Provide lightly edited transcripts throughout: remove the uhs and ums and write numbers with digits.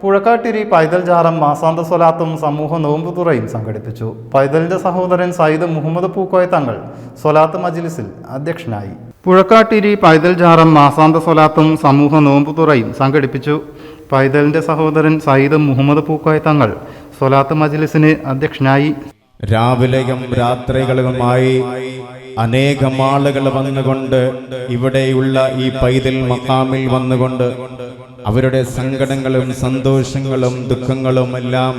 പുഴക്കാട്ടിരി പൈതൽ ജാറം മാസാന്ത സ്വലാത്തും സമൂഹ നോമ്പുതുറയും സംഘടിപ്പിച്ചു. പൈതലിന്റെ സഹോദരൻ സയ്യിദ് മുഹമ്മദ് പൂക്കോയ തങ്ങൾ സ്വലാത്ത് മജ്ലിസിൽ അധ്യക്ഷനായി. പുഴക്കാട്ടിരി പൈതൽ ജാറം മാസാന്ത സ്വലാത്തും സമൂഹ നോമ്പുതുറയും സംഘടിപ്പിച്ചു. പൈതലിന്റെ സഹോദരൻ സയ്യിദ് മുഹമ്മദ് പൂക്കോയ തങ്ങൾ സ്വലാത്ത് മജ്ലിസിന് അധ്യക്ഷനായി. രാവിലെയും രാത്രികളുമായി അനേകം ആളുകൾ വന്നുകൊണ്ട് ഇവിടെയുള്ള ഈ പൈതൽ മഖാമിൽ വന്നുകൊണ്ട് അവരുടെ സങ്കടങ്ങളും സന്തോഷങ്ങളും ദുഃഖങ്ങളും എല്ലാം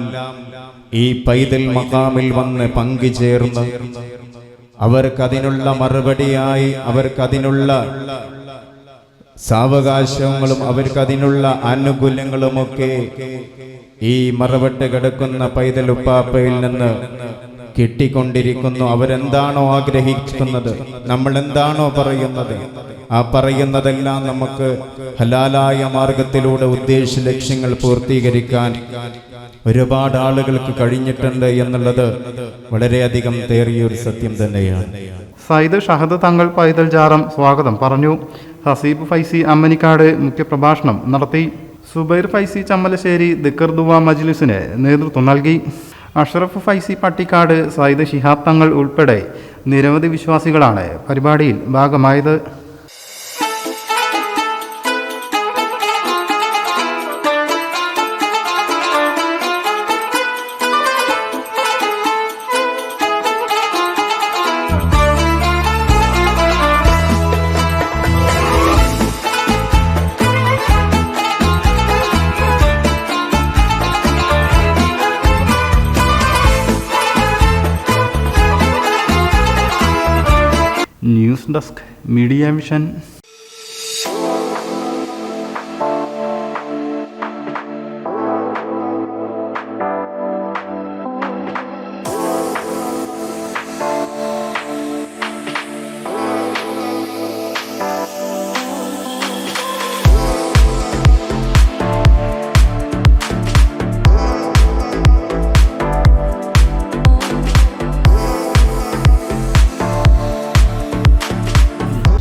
ഈ പൈതൽ മഖാമിൽ വന്ന് പങ്കുചേർന്ന് അവർക്കതിനുള്ള മറുപടിയായി അവർക്കതിനുള്ള സാവകാശങ്ങളും അവർക്കതിനുള്ള ആനുകൂല്യങ്ങളുമൊക്കെ ഈ മറവട്ട് കിടക്കുന്ന പൈതൽ ഉപ്പാപ്പയിൽ നിന്ന് കിട്ടിക്കൊണ്ടിരിക്കുന്നു. അവരെന്താണോ ആഗ്രഹിക്കുന്നത്, നമ്മൾ എന്താണോ പറയുന്നത്, ആ പറയുന്നതെല്ലാം നമുക്ക് ഹലാലായ മാർഗത്തിലൂടെ ഉദ്ദേശ ലക്ഷ്യങ്ങൾ പൂർത്തീകരിക്കാൻ ഒരുപാട് ആളുകൾക്ക് കഴിഞ്ഞിട്ടുണ്ട് എന്നുള്ളത് വളരെയധികം തേറിയൊരു സത്യം തന്നെയാണ്. സയ്യിദ് ഷഹദ് തങ്ങൾ പൈതൽ ജാറം സ്വാഗതം പറഞ്ഞു. ഹസീബ് ഫൈസി അമ്മനിക്കാട് മുഖ്യപ്രഭാഷണം നടത്തി. സുബൈർ ഫൈസി ചമ്മലശ്ശേരി ദിക്ർ ദുആ മജ്ലിസിന് നേതൃത്വം നൽകി. അഷ്റഫ് ഫൈസി പട്ടിക്കാട്, സയ്യിദ് ശിഹാബ് തങ്ങൾ ഉൾപ്പെടെ നിരവധി വിശ്വാസികളാണ് പരിപാടിയിൽ ഭാഗമായത്. News desk media mission.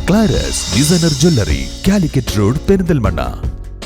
Claras designer jewellery, Calicut road, Perinthalmanna.